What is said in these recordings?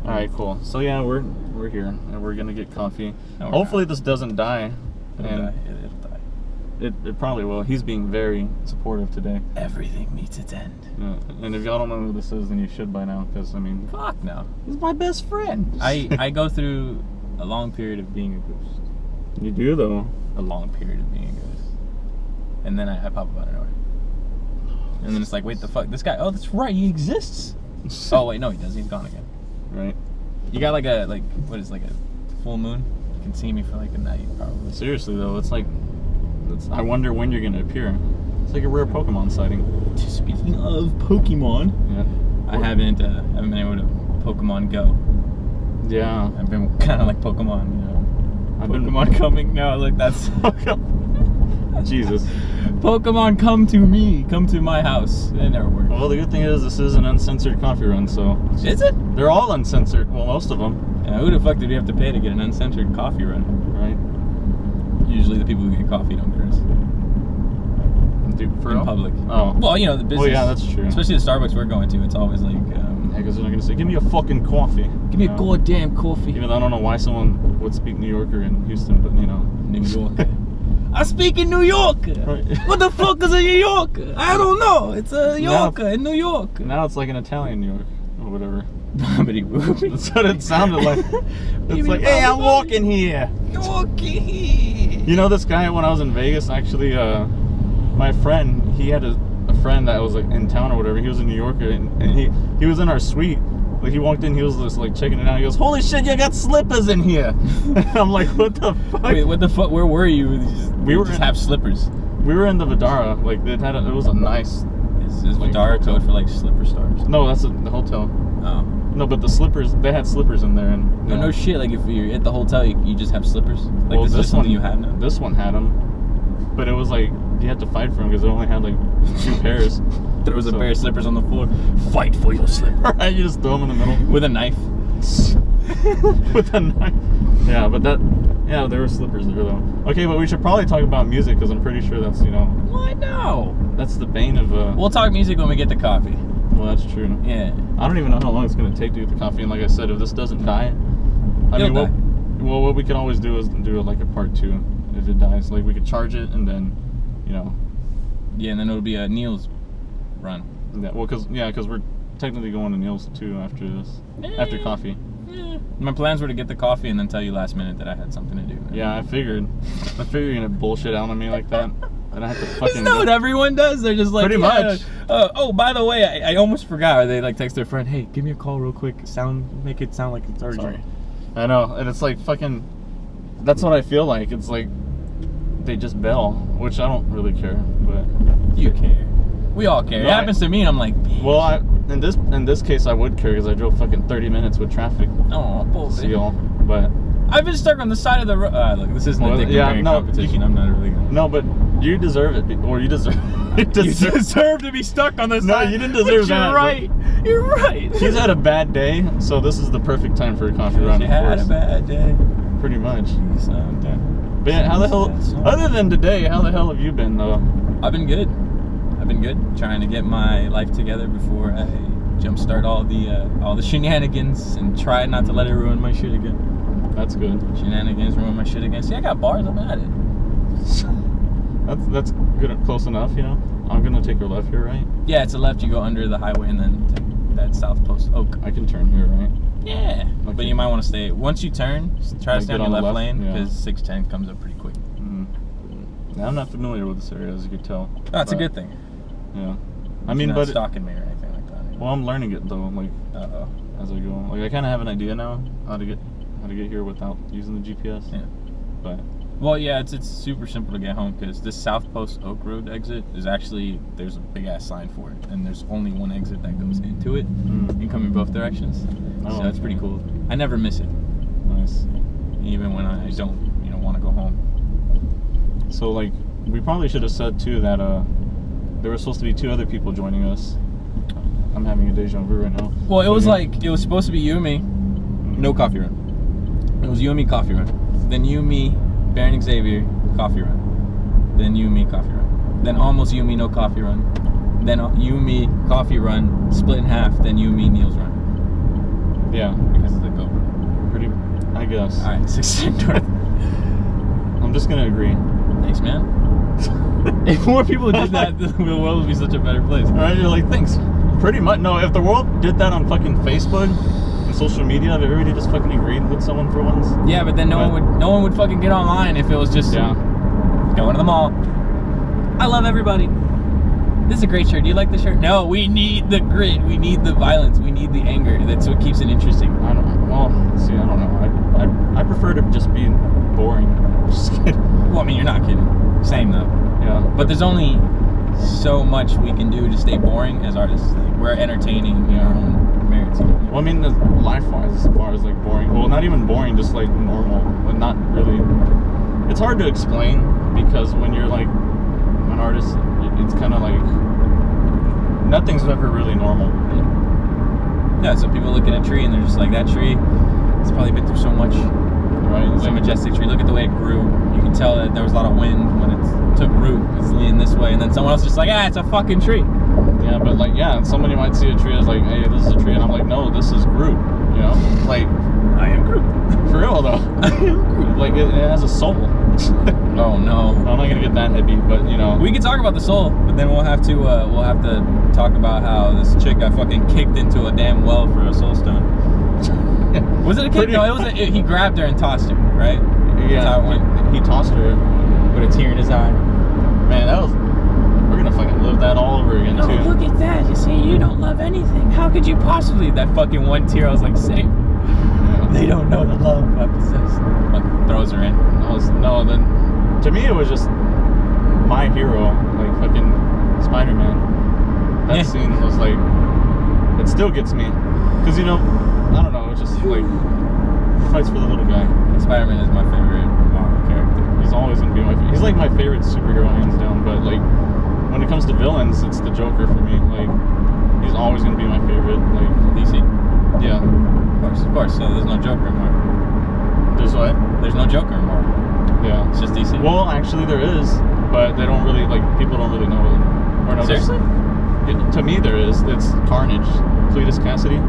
All right, cool. So yeah, we're here and we're gonna get coffee. No, hopefully this doesn't die. It'll die. It probably will. He's being very supportive today. Everything meets its end. Yeah. And if y'all don't know who this is, then you should by now, because I mean, fuck no. He's my best friend. I go through a long period of being a ghost. You do though. A long period of being a ghost, and then I pop up out of nowhere. And then it's like, wait, the fuck, this guy? Oh, that's right, he exists. Oh wait, no, he doesn't. He's gone again. Right. You got like what is like a full moon? You can see me for like a night, probably. Seriously though, it's like, I wonder when you're gonna appear. It's like a rare Pokemon sighting. Speaking of Pokemon, yeah, I haven't been able to Pokemon Go. Yeah, I've been kind of like Pokemon, you know. Pokemon coming now. Look, that's Jesus. Pokemon come to me, come to my house. It never worked. Well, the good thing is this is an uncensored coffee run, so. Is it? They're all uncensored. Well, most of them. Yeah, who the fuck did we have to pay to get an uncensored coffee run? Right. Usually the people who get coffee don't curse. Dude, for in public. Oh. Well, you know, the business. Well, yeah, that's true. Especially the Starbucks we're going to, it's always like. Yeah, because they're not gonna say, "Give me a fucking coffee." Give me a goddamn coffee. Even though I don't know why someone would speak New Yorker in Houston, but you know. New York. I speak in New York. Right. What the fuck is a New Yorker? I don't know. It's a Yorker in New York. Now it's like an Italian New York or whatever. That's what it sounded like. It's like, hey, I'm walking here. Walking here. You know this guy when I was in Vegas? Actually, my friend, he had a friend that was like in town or whatever. He was a New Yorker, and he was in our suite. Like he walked in, he was just like checking it out. He goes, "Holy shit, you got slippers in here!" I'm like, "What the fuck?" Wait, what the fuck? Where were you? We just have slippers. We were in the Vidara. Like it was a nice. Is Vidara code for like slipper stars? No, that's the hotel. Oh. No, but the slippers, they had slippers in there, and no shit. Like if you're at the hotel, you just have slippers. Like well, this is something you have now. This one had them, but it was like you had to fight for them because it only had like 2 pairs. There was a pair of slippers on the floor. Fight for your slipper. Right, you just throw them in the middle with a knife. With a knife. Yeah, but yeah, there were slippers there though. Okay, but we should probably talk about music because I'm pretty sure that's What? No. That's the bane of We'll talk music when we get the coffee. Well, that's true. Yeah. I don't even know how long it's gonna take to get the coffee, and like I said, if this doesn't die, well, what we can always do is do like a part 2 if it dies. Like we could charge it and then, Yeah, and then it'll be a Neil's run. Yeah, well, because we're technically going to Neil's too after this, after coffee. My plans were to get the coffee and then tell you last minute that I had something to do. Yeah, I figured you're gonna bullshit out on me like that. And I have to fucking. Isn't that what everyone does? They're just like, pretty much. Oh, by the way, I almost forgot. Or they like text their friend, "Hey, give me a call real quick. Make it sound like it's urgent." Sorry. I know, and it's like fucking. That's what I feel like. It's like they just bail, which I don't really care, but you care. We all care. No, it happens to me, and I'm like, bitch. Well, in this case, I would care because I drove fucking 30 minutes with traffic. Oh, bullshit. But I've been stuck on the side of the road. Look, this isn't a dick competition. I'm not really gonna. No, but you deserve it, or you deserve. You deserve to be stuck on the side. No, you didn't deserve that. You're right. You're right. He's had a bad day, so this is the perfect time for a coffee run. She had a bad day. Pretty much. Jeez, but yeah, how the hell? Other than today, how the hell have you been though? I've been good. Trying to get my life together before I jumpstart all the shenanigans and try not to let it ruin my shit again. That's good. Shenanigans ruin my shit again. See, I got bars. I'm at it. That's good. Close enough, I'm gonna take a left here, right? Yeah, it's a left. You go under the highway and then take that South Post Oak. I can turn here, right? Yeah, okay. But you might want to stay. Once you turn, try to stay on your left lane because 610 comes up pretty quick. Now, I'm not familiar with this area, as you could tell. That's a good thing. Yeah, I mean, but stalking me or anything like that. Anymore. Well, I'm learning it though, like as I go. Like I kind of have an idea now how to get here without using the GPS. Yeah. But. Well, yeah, it's super simple to get home because this South Post Oak Road exit is actually there's a big ass sign for it, and there's only one exit that goes into it. You come in both directions, so that's pretty cool. I never miss it. Nice. Even when I don't, want to go home. So like, we probably should have said too that there were supposed to be 2 other people joining us. I'm having a deja vu right now. Well, it was supposed to be you and me, no coffee run. It was you and me coffee run. Then you, me, Baron and Xavier, coffee run. Then you, me, coffee run. Then almost you, me, no coffee run. Then you, me, coffee run, split in half. Then you, me, Neil's run. Yeah. Because of the GoPro. Pretty, I guess. All right, 610 North. I'm just gonna agree. Thanks, man. If more people did that, the world would be such a better place. All right, you're like, thanks. Pretty much. No, if the world did that on fucking Facebook and social media, if everybody just fucking agreed with someone for once. Yeah, but then no one would fucking get online if it was just going to the mall. I love everybody. This is a great shirt. Do you like the shirt? No, we need the grit. We need the violence. We need the anger. That's what keeps it interesting. I don't know. Well, see, I don't know. I prefer to just be boring. Just kidding. Well, I mean, you're not kidding. Same though. Yeah. But there's only so much we can do to stay boring as artists. Like, we're entertaining in our own merits. Well, I mean, life-wise, as far as like boring. Well, not even boring, just like normal. But not really. It's hard to explain because when you're like an artist, it's kind of like nothing's ever really normal. Yeah, so people look at a tree and they're just like, that tree, it's probably been through so much. Right. It's a majestic tree. Look at the way it grew. You can tell that there was a lot of wind when it took root. It's leaning this way, and then someone else just like, it's a fucking tree. Yeah, but like, somebody might see a tree as like, hey, this is a tree, and I'm like, no, this is Groot. You know, like, I am Groot. For real though. I am Groot. Like it has a soul. Oh no. I'm not gonna get that heavy, but you know. We can talk about the soul, but then we'll have to talk about how this chick got fucking kicked into a damn well for a soul stone. Was it a kick? No, it was. He grabbed her and tossed her, right? Yeah. That's how it went. He tossed her with a tear in his eye. Man, we're gonna fucking live that all over again too. Look at that! You see, you don't love anything. How could you possibly? That fucking one tear. I was like, same. Yeah. They don't know the love I possess. Like, throws her in. Then to me it was just my hero, like fucking Spider-Man. That scene was like, it still gets me, because you know, I don't know, it's just like he fights for the little guy. Spider-Man is my favorite Marvel character. He's always gonna be my favorite. He's like my favorite superhero hands down. But like when it comes to villains, it's the Joker for me. Like he's always gonna be my favorite. Like DC. Yeah. Of course. So there's no Joker in Marvel. There's what? There's no Joker in Marvel. Yeah. It's just DC. Well, actually there is, but they don't really people don't really know it. Or no, seriously? To me there is. It's Carnage, Cletus Cassidy.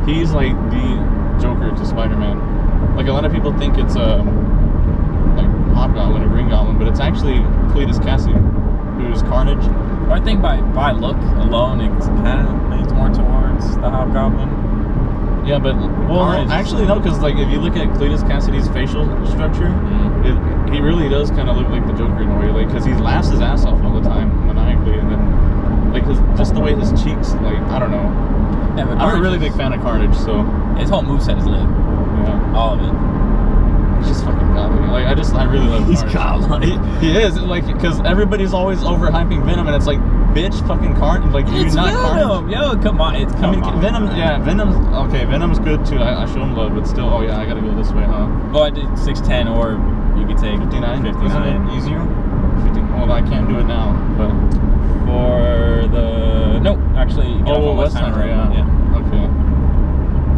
He's like the Joker to Spider-Man. Like a lot of people think it's like Hobgoblin or Green Goblin, but it's actually Cletus Cassidy, who's Carnage. Well, I think by look alone, it kind of leans more towards the Hobgoblin. Yeah, but actually no, because like if you look at Cletus Cassidy's facial structure, he really does kind of look like the Joker in a way, like because he laughs his ass off all the time maniacally, and then like just the way his cheeks, like I don't know. Yeah, but I'm a really big fan of Carnage, so his whole moveset is lit. Yeah, all of it. He's just fucking godly. Like I really love Carnage. He's godly. He is, like, because everybody's always overhyping Venom, and it's like, bitch, fucking Carnage. Like, it's not Venom. Carnage. Yo, come on, Venom's good too. I show him love, but still, I gotta go this way, huh? Well, I did 610, or you could take 59. 59. Easier? 50. Well, I can't do it now, but for the actually. Westheimer, yeah. Okay.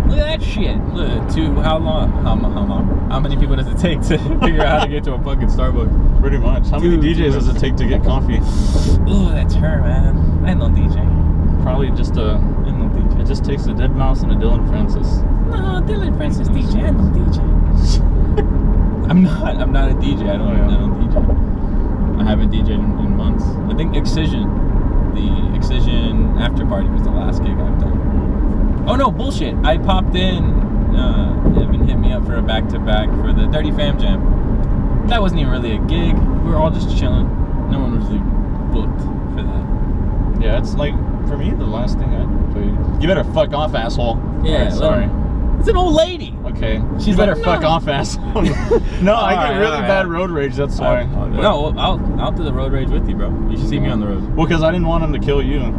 Look at that shit. Look, how many people does it take to figure out how to get to a fucking Starbucks? Pretty much. How many DJs does it take to get coffee? Ooh, that's her, man. I ain't no DJ. Probably just it just takes a Dead Mouse and a Dylan Francis. No, Dylan Francis DJ. I no DJ. I'm not a DJ. I don't DJ. I haven't DJed in months. I think the Excision after party was the last gig I've done. Oh no, bullshit. I popped in, Evan hit me up for a back-to-back for the Dirty Fam Jam. That wasn't even really a gig. We were all just chilling. No one was really booked for that. Yeah, it's like, for me, the last thing I played. You better fuck off, asshole. Yeah, right, sorry. It's an old lady. Okay. She's you better like, fuck off, asshole. No, I get really bad road rage, that's why. No, I'll do the road rage with you, bro. You should see me on the road. Well, because I didn't want him to kill you.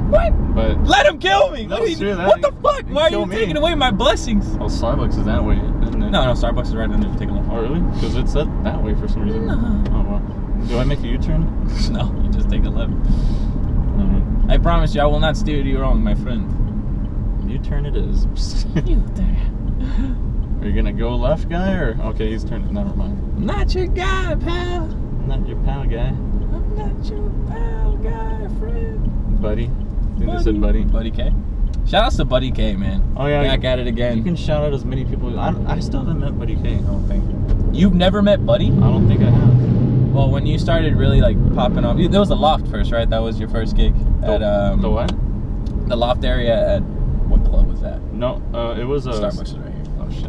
What? But let him kill me! No, what the fuck? Why are you taking away my blessings? Oh, Starbucks is that way, isn't it? No, Starbucks is right under. Take a look. Oh, really? Because it's that way for some reason. No. Oh, well. Do I make a U-turn? No, you just take a left. I promise you, I will not steer you wrong, my friend. U-turn it is. U-turn. Are you gonna go left, guy, or okay? He's turning. Never mind. I'm not your guy, pal. I'm not your pal, guy. I'm not your pal, guy, friend. Buddy. I think they said buddy. Buddy K. Shout outs to Buddy K, man. Oh yeah, back at it again. You can shout out as many people. I still haven't met Buddy K. I don't think. You've never met Buddy? I don't think I have. Well, when you started really like popping off, there was the Loft first, right? That was your first gig at the what? The Loft area at what club was that? No, it was a Starbucks is right here. Oh shit.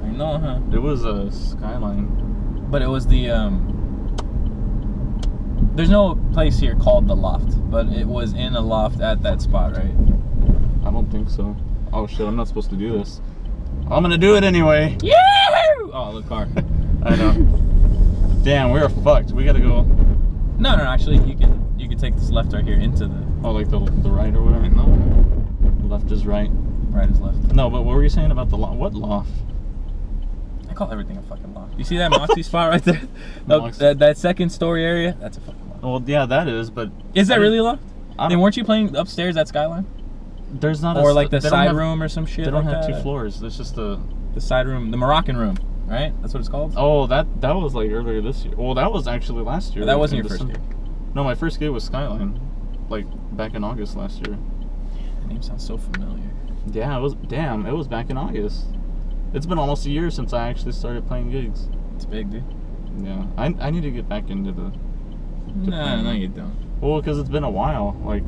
I know, huh? It was a Skyline. But it was the There's no place here called the Loft, but it was in a loft at that spot, right? I don't think so. Oh shit, I'm not supposed to do this. I'm gonna do it anyway. Yeah! Oh, the car. I know. Damn, we're fucked. We gotta go. No, actually, you can take this left right here into the. Oh, like the right or whatever. No. Left is right. Right is left. No, but what were you saying about the loft? What loft? I call everything a fucking loft. You see that Moxie spot right there? Moxie. That second story area? That's a fucking loft. Well, yeah, that is, but is that really a loft? Then Then weren't you playing upstairs at Skyline? There's not or like the side room or some shit. They don't like have that? 2 floors. There's just the side room, the Moroccan room, right? That's what it's called. Oh, that was like earlier this year. Well, that was actually last year. That wasn't your first gig. No, my first gig was Skyline, like back in August last year. The name sounds so familiar. Yeah, it was. Damn, it was back in August. It's been almost a year since I actually started playing gigs. It's big, dude. Yeah, I need to get back into the. No, you don't. Well, because it's been a while. Like,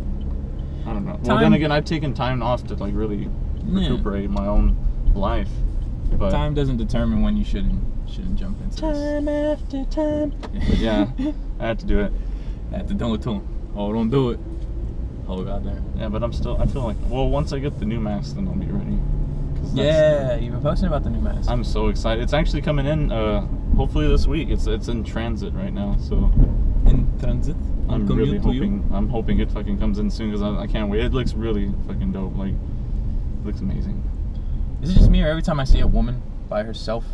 I don't know. Well, then again, I've taken time off to like really recuperate my own life. But time doesn't determine when you shouldn't jump into time this. after time. But yeah, I had to do it. I had to do it to him. Oh, don't do it. Oh, goddamn. Yeah, but I feel like, well, once I get the new mask, then I'll be ready. Yeah, you've been posting about the new mask. I'm so excited. It's actually coming in, hopefully this week. It's in transit right now, so. In transit? I'm really hoping. I'm hoping it fucking comes in soon, because I can't wait. It looks really fucking dope. Like, it looks amazing. Is it just me, or every time I see a woman by herself,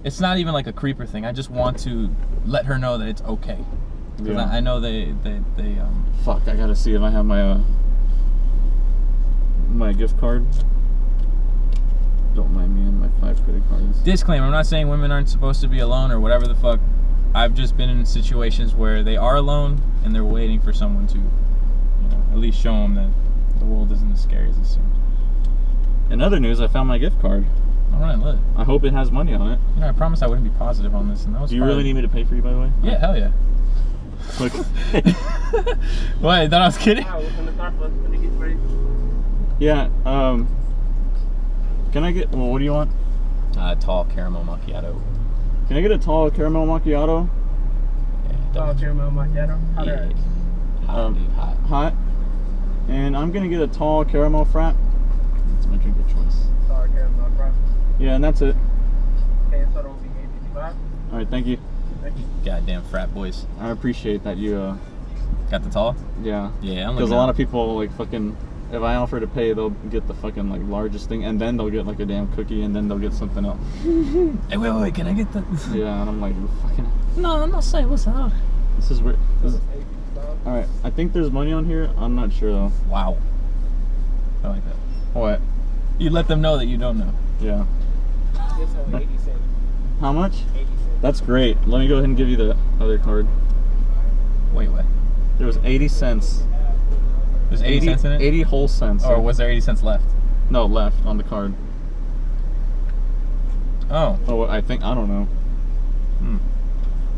it's not even like a creeper thing. I just want to let her know that it's okay. Because I know they Fuck, I gotta see if I have my my gift card. Don't mind me and my 5 credit cards. Disclaimer, I'm not saying women aren't supposed to be alone or whatever the fuck. I've just been in situations where they are alone and they're waiting for someone to, at least show them that the world isn't as scary as it seems. In other news, I found my gift card. All right, lit. I hope it has money on it. I promised I wouldn't be positive on this, and that was. Do you really need me to pay for you, by the way? Yeah, hell yeah. Look. What? You thought I was kidding? Yeah. Can I get? Well, what do you want? Tall caramel macchiato. Can I get a tall caramel macchiato? Yeah, Tall caramel macchiato. Hot or hot. Hot. And I'm gonna get a tall caramel frap. That's my drink of choice. Tall caramel frap. Yeah, and that's it. Okay, so that'll be $8.55. All right, thank you. Thank you. Goddamn frat boys. I appreciate that you. Got the tall? Yeah. Yeah, Because a lot of people like fucking. If I offer to pay, they'll get the fucking like largest thing, and then they'll get like a damn cookie, and then they'll get something else. Hey, wait, can I get that? Yeah, and I'm like, fucking. No, I'm not saying what's up. This is weird. All right, I think there's money on here. I'm not sure though. Wow. I like that. What? You let them know that you don't know. Yeah. This one 80 cents. How much? 80 cents. That's great. Let me go ahead and give you the other card. Wait, what? There was 80 cents. There's 80 cents in it? 80 whole cents. Or was there 80 cents left? No, left on the card. Oh. Oh, I think, I don't know.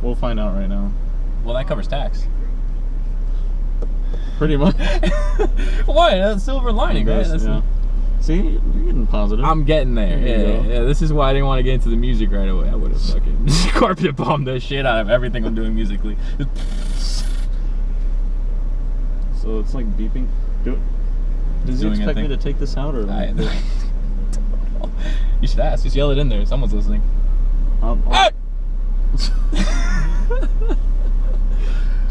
We'll find out right now. Well, that covers tax. Pretty much. What? That's silver lining, right? That's yeah. See, you're getting positive. I'm getting there. There Yeah. This is why I didn't want to get into the music right away. I would have fucking carpet bombed the shit out of everything I'm doing musically. So it's like beeping. Does he expect me to take this out or? You should ask. Just yell it in there. Someone's listening.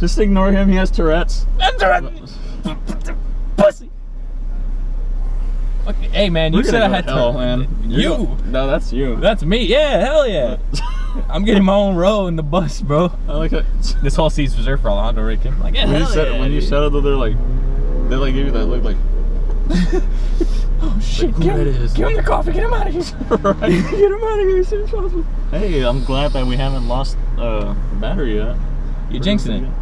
Just ignore him. He has Tourette's. Pussy. Okay. Hey man, you said I had hell, man. No, that's you. That's me. Yeah, hell yeah. I'm getting my own row in the bus, bro. I like it. This whole seat's reserved for Alejandro right here. Like, yeah, when you said it, they like give you that look like. Oh shit! Like, give him the coffee. Get him out of here. Right. Get him out of here as soon as possible. Hey, I'm glad that we haven't lost battery yet. You're jinxing it.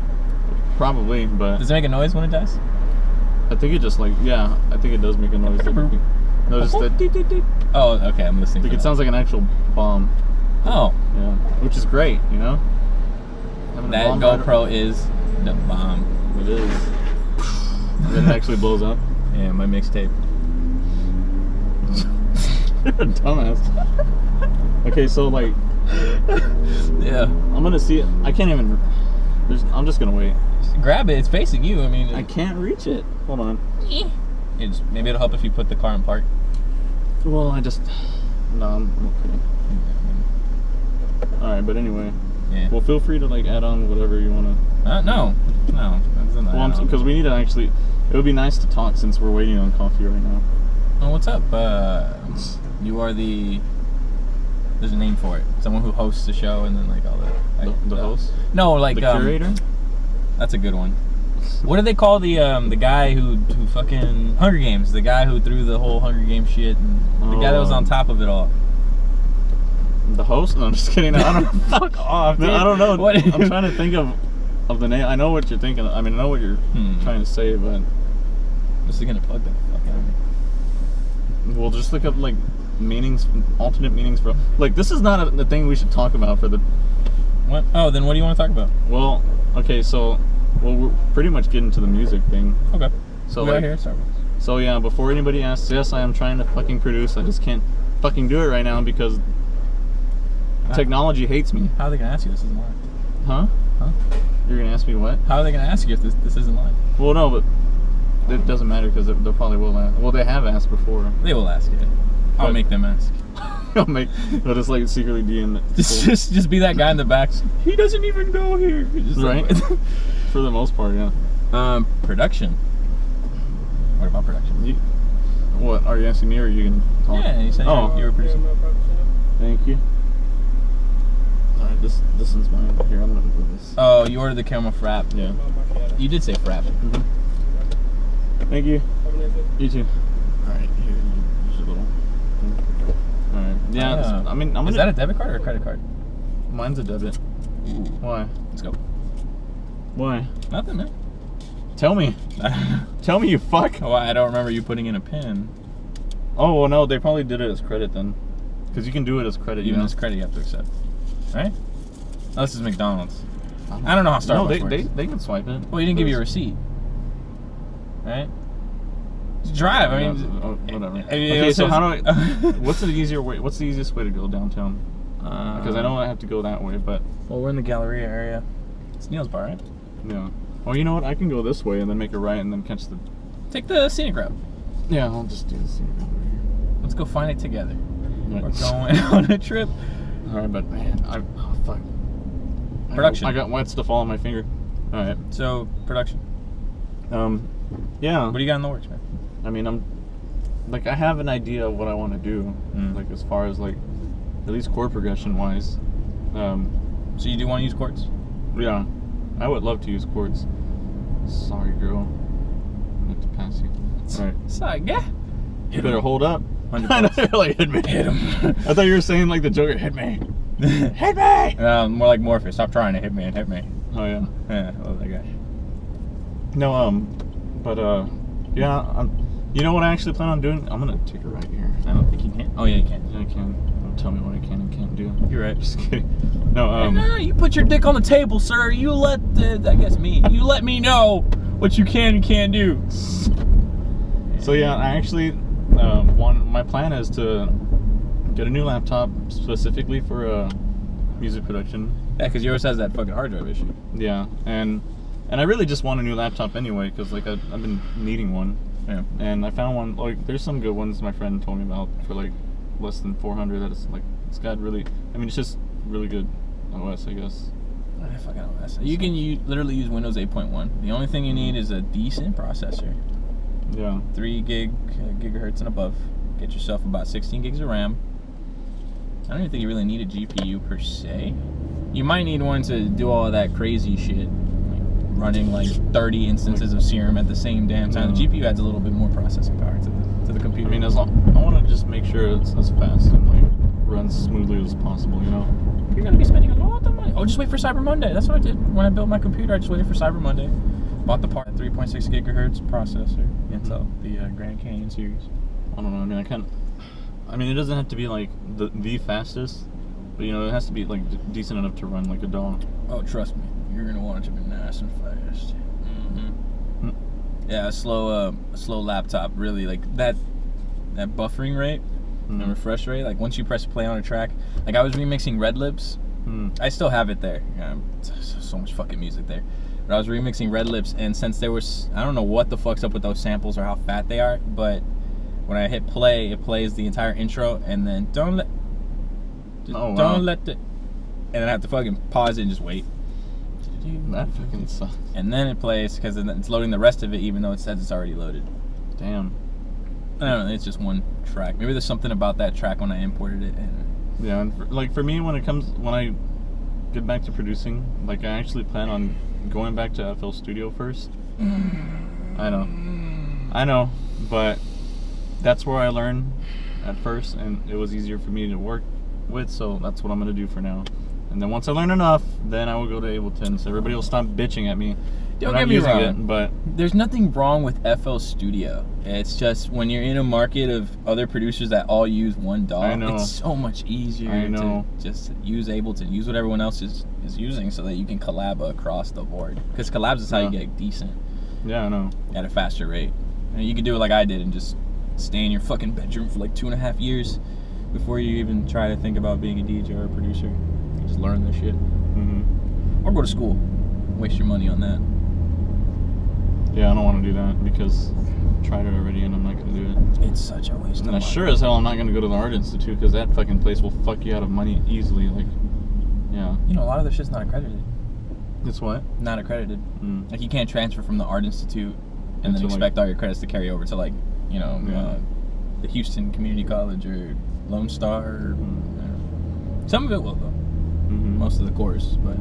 Probably, but does it make a noise when it dies? I think it just like, yeah, I think it does make a noise. Notice that. Oh, okay, I'm listening. Like, it sounds like an actual bomb. Oh. Yeah, which is great, you know? Having a That bomb GoPro is the bomb. It is. And then it actually blows up. Yeah, my mixtape. You're a dumbass. Okay, so like, Yeah. I'm gonna see it. I can't even. I'm just gonna wait. Just grab it. It's facing you. I mean, I can't reach it. Hold on. Maybe it'll help if you put the car in park. Well, no, I'm okay. All right, but anyway. Yeah. Well, feel free to like add on whatever you wanna. No. Well, because we need to actually. It would be nice to talk since we're waiting on coffee right now. Oh, what's up? You are the. There's a name for it. Someone who hosts the show and then like all that. The host? No, like the curator. That's a good one. What do they call the guy who fucking Hunger Games? The guy who threw the whole Hunger Games shit and the guy that was on top of it all. The host? No, I'm just kidding. I don't. Fuck off. No, I don't know. What? I'm trying to think of the name. I know what you're thinking. I mean, I know what you're trying to say, but This is gonna plug the fuck out of me. we'll just look up like meanings, alternate meanings for. Like, this is not the thing we should talk about for the. What? Oh, then what do you want to talk about? Well, okay, so we're pretty much getting to the music thing. Okay. So we like, are here, Starbucks. so yeah, before anybody asks, yes, I am trying to fucking produce. I just can't fucking do it right now because technology hates me. How are they gonna ask you if this isn't live? Huh? Huh? You're gonna ask me what? How are they gonna ask you if this isn't live? Well, no, but it doesn't matter because they probably will ask. Well, they have asked before. They will ask you. I'll But- make them ask. They'll just like secretly DM it. Just be that guy in the back. He doesn't even go here. Just Right? For the most part, yeah. Production. What about production? What, are you asking me or are you going to talk? Yeah, you said you were producing. Thank you. Alright, this one's mine. Here, I'm going to do this. Oh, you ordered the caramel frap. Yeah. You did say frap. Mm-hmm. Thank you. You too. Alright, here's a little thing. Alright. Yeah, I mean, Is that a debit card or a credit card? Mine's a debit. Ooh. Why? Let's go. Why? Nothing, man. Tell me. Tell me, you fuck. Oh, I don't remember you putting in a pin. Oh, well, no, they probably did it as credit then. Because you can do it as credit, Even you know? as credit, you have to accept. Right? Oh, this is McDonald's. I don't know how Starbucks works. they can swipe it. Well, you didn't give you a receipt. Right? Drive. I mean, oh, whatever. Okay, so how do I? What's the easier way? What's the easiest way to go downtown? Because I know I have to go that way, but well, we're in the Galleria area. It's Neil's Bar, right? yeah. Well, you know what? I can go this way and then make a right and then catch the. Take the scenic route. Yeah, I'll just do this. Let's go find it together. Right. We're going on a trip. All right, but man, oh fuck. Production. I got wet stuff all on my finger. All right. So production. Yeah. What do you got in the works, man? I mean, I have an idea of what I want to do, like as far as like, at least chord progression wise. So you do want to use chords? Yeah, I would love to use chords. Sorry, girl. I have to pass you. All right. Sorry, yeah. You better hold up. 100 I know bucks. you're like, hit me. Hit him. I thought you were saying like the Joker, hit me. Hit me. More like Morpheus. Stop trying to hit me and hit me. Oh yeah. Yeah, I love that guy. No, but yeah. You know what I actually plan on doing? I'm gonna take a right here. I don't think you can. Oh yeah, you can. Yeah, I can. Don't tell me what I can and can't do. You're right. Just kidding. No, No, you put your dick on the table, sir. You let I guess me. You let me know what you can and can't do. So yeah, I actually my plan is to get a new laptop specifically for music production. Yeah, because yours has that fucking hard drive issue. Yeah, and I really just want a new laptop anyway because like I've been needing one. Yeah. And I found one, like there's some good ones my friend told me about for like less than 400. That is like, it's got really, I mean it's just really good OS, I guess. Fucking OS. You can literally use Windows 8.1. The only thing you need is a decent processor. Yeah. 3 gigahertz and above. Get yourself about 16 gigs of RAM. I don't even think you really need a GPU per se. You might need one to do all of that crazy shit, like running like 30 instances of Serum at the same damn time. The GPU adds a little bit more processing power to the computer. I mean, as long, I want to just make sure it's as fast and like runs smoothly as possible, you know. You're gonna be spending a lot of money. Oh, just wait for Cyber Monday. That's what I did when I built my computer. I just waited for Cyber Monday. Bought the part 3.6 gigahertz processor, Intel, the Grand Canyon series. I don't know. I mean, it doesn't have to be like the fastest, but you know, it has to be like decent enough to run like a dog. Oh, trust me, you're gonna want it to be nice and fast. Yeah, a slow laptop. Really, like that buffering rate and refresh rate. Like once you press play on a track, like I was remixing Red Lips. I still have it there. So much fucking music there. But I was remixing Red Lips, and since there was, I don't know what the fuck's up with those samples or how fat they are, but when I hit play, it plays the entire intro, and then don't let it, and then I have to fucking pause it and just wait. That fucking sucks. And then it plays because it's loading the rest of it, even though it says it's already loaded. Damn. I don't know. It's just one track. Maybe there's something about that track when I imported it. Yeah, and like for me, when I get back to producing, like I actually plan on going back to FL Studio first. I know, but that's where I learned at first, and it was easier for me to work with, so that's what I'm gonna do for now. And then once I learn enough, then I will go to Ableton, so everybody will stop bitching at me. Don't get me wrong, it, but there's nothing wrong with FL Studio. It's just when you're in a market of other producers that all use one DAW, it's so much easier to just use Ableton, use what everyone else is using, so that you can collab across the board. Because collabs is how you get decent. Yeah, I know. At a faster rate. And you can do it like I did and just stay in your fucking bedroom for like 2.5 years before you even try to think about being a DJ or a producer. You just learn this shit. Or go to school. Waste your money on that. Yeah, I don't want to do that because I tried it already and I'm not going to do it. It's such a waste of money. And sure as hell I'm not going to go to the Art Institute because that fucking place will fuck you out of money easily. Like, yeah. You know, a lot of this shit's not accredited. It's what? Not accredited. Like, you can't transfer from the Art Institute and then expect all your credits to carry over to, like, you know, the Houston Community College or Lone Star. Or, some of it will, though. Most of the course, but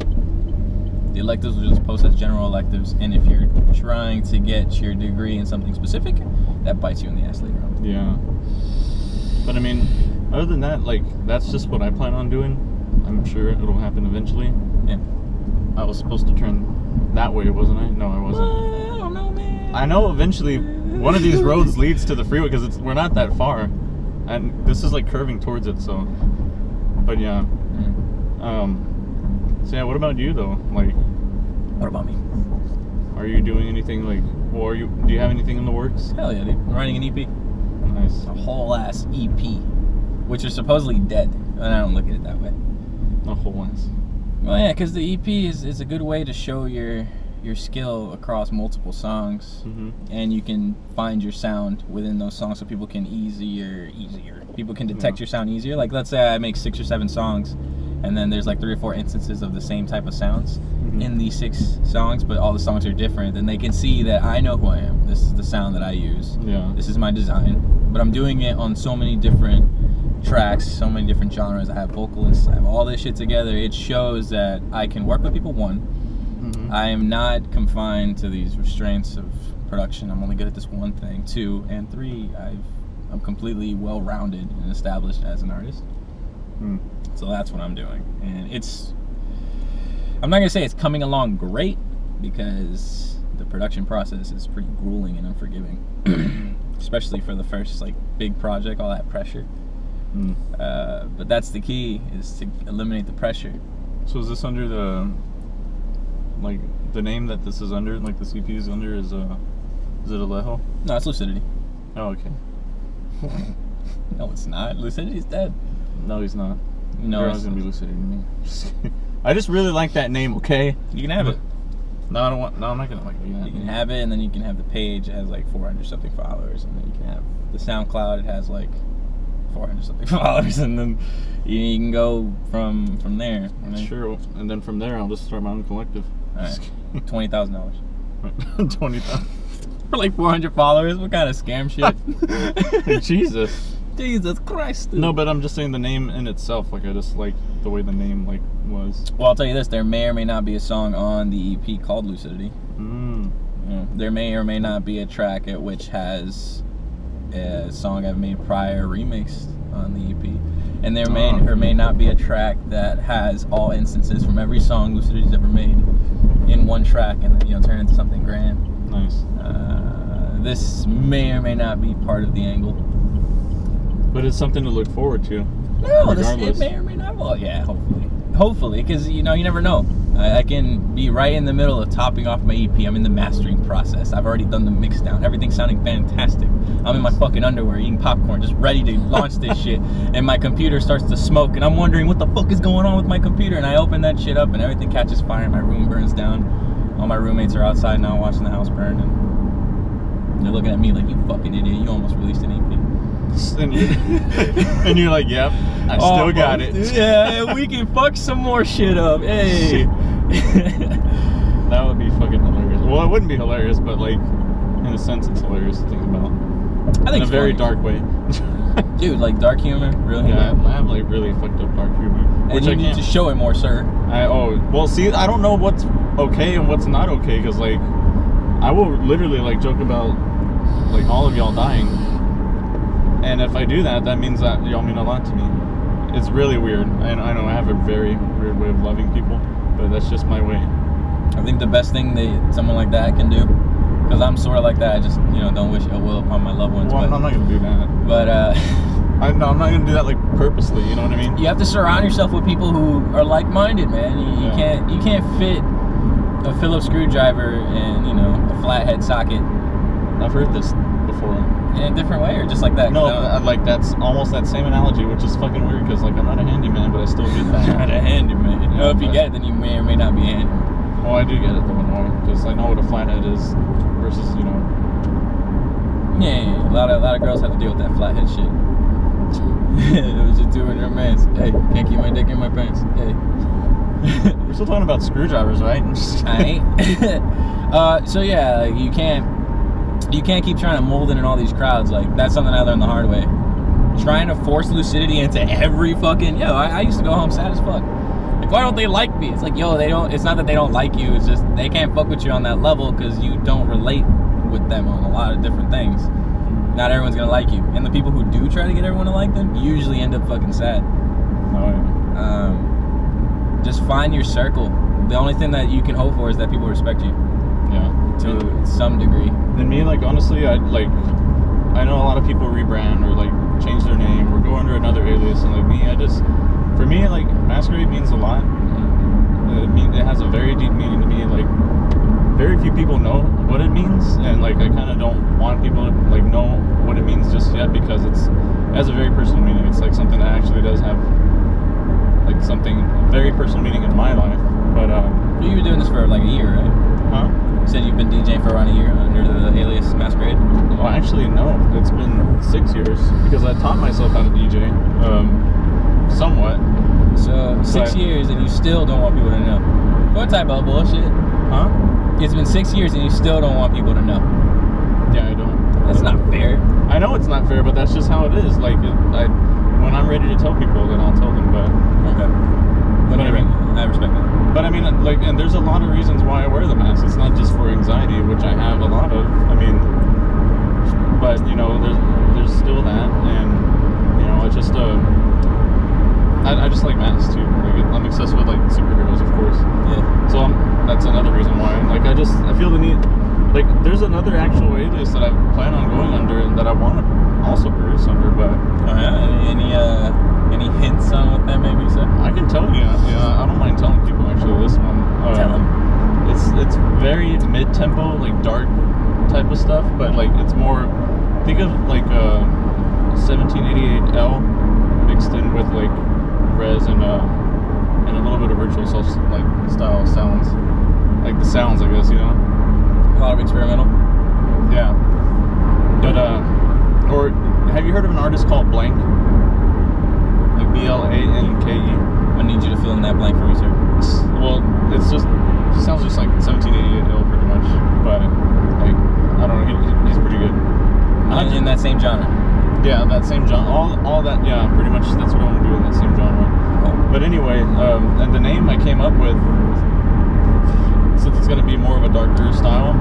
the electives will just post as general electives, and if you're trying to get your degree in something specific, that bites you in the ass later on. Yeah. But I mean, other than that, like, that's just what I plan on doing. I'm sure it'll happen eventually. Yeah. I was supposed to turn that way, wasn't I? No, I wasn't. I don't know, man. I know eventually one of these roads leads to the freeway because we're not that far, and this is like curving towards it. So, but yeah. So yeah, what about you though? Like, what about me? Are you doing anything like, or do you have anything in the works? Hell yeah, dude. I'm writing an EP. Nice. A whole ass EP, which is supposedly dead, and I don't look at it that way. A whole ass. Well, yeah, because the EP is a good way to show your skill across multiple songs, and you can find your sound within those songs, so people can people can detect your sound easier. Like, let's say I make 6 or 7 songs, and then there's like 3 or 4 instances of the same type of sounds in these 6 songs, but all the songs are different, then they can see that I know who I am. This is the sound that I use. Yeah. This is my design. But I'm doing it on so many different tracks, so many different genres. I have vocalists, I have all this shit together. It shows that I can work with people. 1, I am not confined to these restraints of production. I'm only good at this one thing. 2, and 3, I'm completely well-rounded and established as an artist. So that's what I'm doing, and I'm not gonna say it's coming along great, because the production process is pretty grueling and unforgiving, especially for the first like big project, all that pressure. But that's the key, is to eliminate the pressure. So is this under the name that this is under, like the CP is under, is it Alejo? No, it's Lucidity. Oh, okay. No, it's not. Lucidity's dead. No, he's not. No, it's gonna be Lucidity to me. I just really like that name. Okay, you can have it. No, I don't want. No, I'm not gonna like it. You can have it, and then you can have the page. It has like 400 something followers, and then you can have the SoundCloud. It has like 400 something followers, and then you can go from there. Sure, and then from there, I'll just start my own collective. All right. $20,000. $20,000 for like 400 followers. What kind of scam shit? Jesus Christ, dude. No, but I'm just saying the name in itself. Like, I just like the way the name like was. Well, I'll tell you this: there may or may not be a song on the EP called Lucidity. Yeah, there may or may not be a track at which has a song I've made prior remixed on the EP, and there may or may not be a track that has all instances from every song Lucidity's ever made in one track and then turn into something grand. Nice. This may or may not be part of the angle. But it's something to look forward to. No, it may or may not. Well, yeah, hopefully, because you never know. I can be right in the middle of topping off my EP. I'm in the mastering process. I've already done the mix down. Everything's sounding fantastic. I'm in my fucking underwear eating popcorn, just ready to launch this shit. And my computer starts to smoke, and I'm wondering what the fuck is going on with my computer. And I open that shit up, and everything catches fire. And my room burns down. All my roommates are outside now watching the house burn, and they're looking at me like, "You fucking idiot! You almost released an EP." And you're like, "Yep, I still got it." Yeah, we can fuck some more shit up. Hey. That would be fucking hilarious. Well, it wouldn't be hilarious, but like, in a sense, it's hilarious to think about. I think in a it's very funny. dark way. Dude, like dark humor, real humor. Yeah, I have like really fucked up dark humor, And which you I need can't. to show it more, sir. Well, see, I don't know what's okay and what's not okay, because like, I will literally like joke about like all of y'all dying, and if I do that, that means that y'all mean a lot to me. It's really weird. I know I have a very weird way of loving people, but that's just my way. I think the best thing that someone like that can do, because I'm sort of like that. I just don't wish ill will upon my loved ones. Well, I'm not gonna do that. But I'm not gonna do that like purposely. You know what I mean? you have to surround yourself with people who are like-minded, man. You can't fit a Phillips screwdriver and a flathead socket I've heard this before. in a different way, or just like that. No, like that's almost that same analogy, which is fucking weird, because like I'm not a handyman, but I still get that. You're not a handyman. If you get it, then you may or may not be a handyman. Well, I do get it though, because I know what a flathead is versus Yeah. A lot of girls have to deal with that flathead shit. It was just doing their mans. Hey, can't keep my dick in my pants. Hey. We're still talking about screwdrivers, right? I ain't. So yeah, you can't keep trying to mold it in all these crowds. Like, that's something I learned the hard way. Trying to force lucidity into every fucking I used to go home sad as fuck. Like, why don't they like me? It's like, they don't. It's not that they don't like you. It's just they can't fuck with you on that level because you don't relate with them on a lot of different things. Not everyone's gonna like you, and the people who do try to get everyone to like them usually end up fucking sad. Oh, yeah. Just find your circle. The only thing that you can hope for is that people respect you. Yeah. To some degree. And me, like, honestly, I know a lot of people rebrand or like change their name or go under another alias, and like me, for me, like, masquerade means a lot. It has a very deep meaning to me. Like, very few people know what it means, and like I kind of don't want people to like know what it means just yet, because it has a very personal meaning. It's like something that actually does have like something very personal meaning in my life. But You've been doing this for like a year, right? huh? You said you've been DJing for around a year under the alias Masquerade? Well, actually, no. It's been 6 years, because I taught myself how to DJ, somewhat. So 6 years and you still don't want people to know. What type of bullshit? Huh? It's been 6 years and you still don't want people to know. Yeah, I don't. That's not fair. I know it's not fair, but that's just how it is. Like, when I'm ready to tell people, then I'll tell them. But Okay. Whatever. I respect that. But I mean, like, and there's a lot of reasons why I wear the mask. It's not just for anxiety, which I have a lot of. I mean, but there's still that, and it's just I just like masks too. Like, I'm obsessed with like superheroes, of course. Yeah. So that's another reason why. Like, I feel the need. Like, there's another actual alias that I plan on going under and that I want to also produce under, but. Oh yeah. Any hints on what that may be, sir? I can tell you. Yeah, I don't mind telling people actually this one. Tell them. It's very mid-tempo, like dark type of stuff, but like it's more. Think of like 1788L mixed in with like res and a little bit of virtual style sounds, like the sounds, I guess, A lot of experimental. Yeah. But or have you heard of an artist called Blank? Like BLANKE. I need you to fill in that blank for me, sir. Well, it sounds just like 1788L pretty much, but like I don't know, he's pretty good. In that same genre. Yeah, that same genre, all that, yeah, pretty much. That's what I want to do in that same genre. Cool. But anyway, and the name I came up with, since it's gonna be more of a darker style,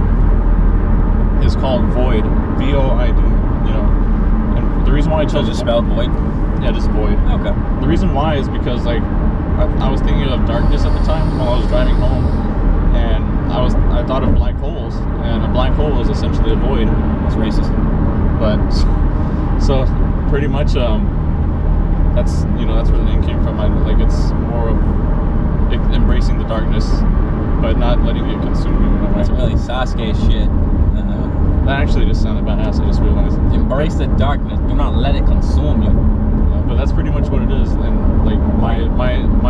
is called Void, VOID. And the reason why I So chose just spelled void? Yeah, just Void. Okay. The reason why is because like I was thinking of darkness at the time while I was driving home, and I thought of black holes, and a black hole is essentially a void. That's racist. But so pretty much that's that's where the name came from. Like it's more of embracing the darkness, but not letting it consume you in a way. That's really Sasuke shit. That actually just sounded badass. I just realized. Embrace the darkness. Do not let it consume you. But that's pretty much what it is. And like my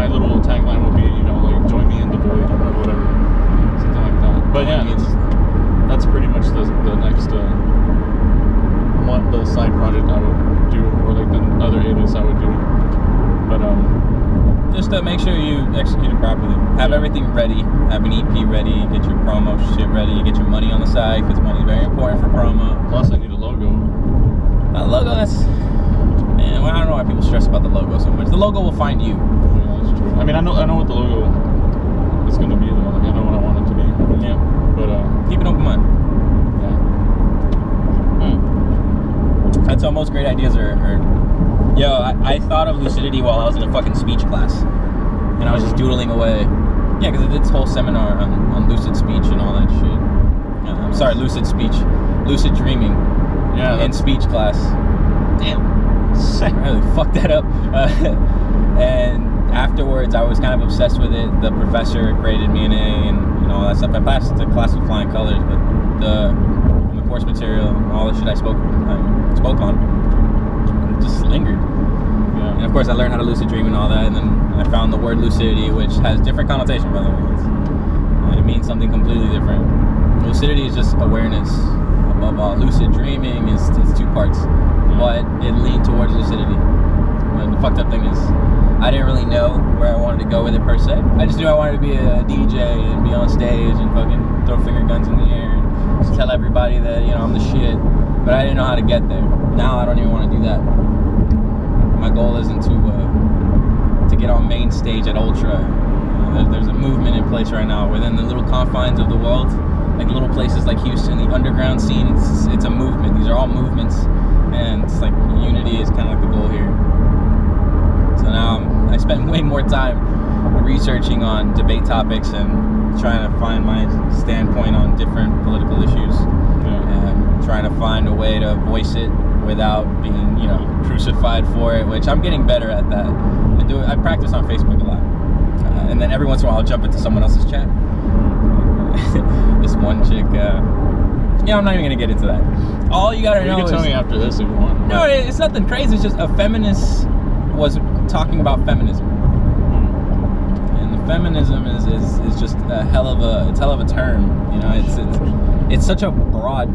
little tagline would be, like join me in the void or whatever, something like that. But yeah, that's pretty much the next the side project I would do, or like the other alias I would do. But just to make sure you execute it properly. Have everything ready. Have an EP ready. Get your promo shit ready. Get your money on the side, because money is very important for promo. Plus, I need a logo. A logo, man. Well, I don't know why people stress about the logo so much. The logo will find you. Yeah, that's true. I mean, I know what the logo is going to be, though. Like, I know what I want it to be. Yeah. But keep an open mind. Yeah. That's how most great ideas are. Yo, I thought of lucidity while I was in a fucking speech class, and I was just doodling away. Yeah, because I did this whole seminar on lucid speech and all that shit. I'm sorry, lucid speech, lucid dreaming. Yeah. In speech class. Damn, I really fucked that up. And afterwards, I was kind of obsessed with it. The professor graded me an A and all that stuff. I passed the class with flying colors, but the course material and all the shit I spoke on just lingered. Yeah. And of course, I learned how to lucid dream and all that, and then I found the word lucidity, which has different connotation, by the way. It means something completely different. Lucidity is just awareness above all. Lucid dreaming is two parts, but it leaned towards lucidity. But the fucked up thing is, I didn't really know where I wanted to go with it per se. I just knew I wanted to be a DJ and be on stage and fucking throw finger guns in the air and tell everybody that I'm the shit. But I didn't know how to get there. Now I don't even want to do that. My goal isn't to get on main stage at Ultra. There's a movement in place right now within the little confines of the world, like little places like Houston, the underground scene. It's a movement. These are all movements, and it's like unity is kind of like the goal here. So now I spend way more time researching on debate topics and trying to find my standpoint on different political issues, and trying to find a way to voice it without being, crucified for it, which I'm getting better at that. I practice on Facebook a lot, and then every once in a while I'll jump into someone else's chat. This one chick, I'm not even gonna get into that. All you gotta know You can tell me after this if you want. No, it's nothing crazy. It's just a feminist was talking about feminism, and the feminism is just a hell of a term. It's such a broad.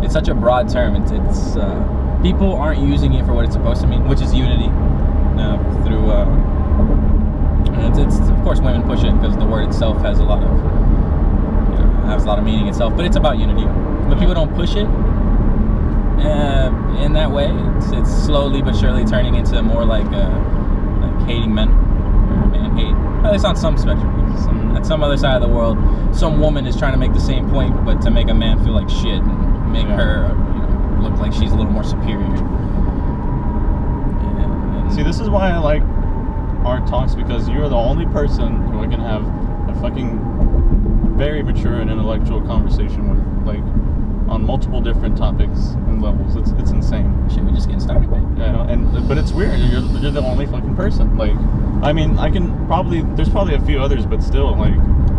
It's such a broad term. It's people aren't using it for what it's supposed to mean, which is unity. Through and it's of course women push it because the word itself has a lot of meaning itself, but it's about unity. But people don't push it in that way. It's slowly but surely turning into more like hating men, or man hate. At least on some spectrum. At some other side of the world, some woman is trying to make the same point, but to make a man feel like shit and make her look like she's a little more superior. See, this is why I like our talks, because you're the only person who I can have a fucking very mature and intellectual conversation with, like, on multiple different topics and levels. It's insane. Shit, we just getting started, man. Yeah, but it's weird. You're the only fucking person. Like, I mean, there's probably a few others, but still, like,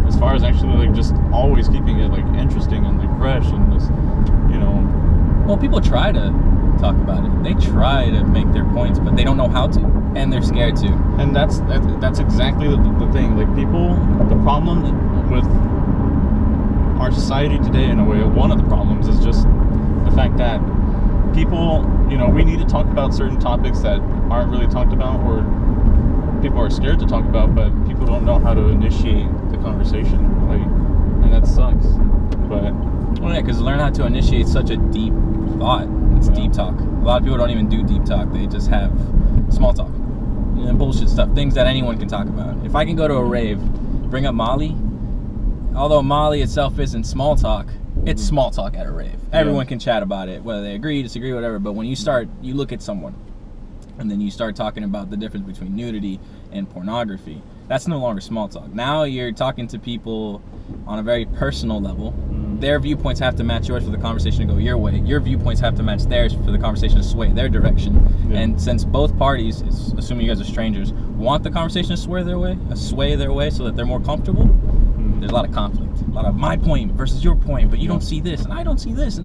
as far as actually like just always keeping it like interesting and like fresh and just, Well, people try to talk about it. They try to make their points, but they don't know how to, and they're scared to. And that's exactly the thing. Like, people, the problem with our society today, in a way, one of the problems is just the fact that people, we need to talk about certain topics that aren't really talked about, or people are scared to talk about, but people don't know how to initiate the conversation. Like, and that sucks. But well, yeah, because learn how to initiate such a deep thought. It's deep talk. A lot of people don't even do deep talk. They just have small talk, bullshit stuff, things that anyone can talk about. If I can go to a rave, bring up Molly, although Molly itself isn't small talk, it's small talk at a rave. Everyone can chat about it, whether they agree, disagree, whatever. But when you look at someone, and then you start talking about the difference between nudity and pornography, that's no longer small talk. Now you're talking to people on a very personal level. Their viewpoints have to match yours for the conversation to go your way. Your viewpoints have to match theirs for the conversation to sway their direction. Yeah. And since both parties, assuming you guys are strangers, want the conversation to sway their way so that they're more comfortable, there's a lot of conflict. A lot of my point versus your point, but you don't see this and I don't see this.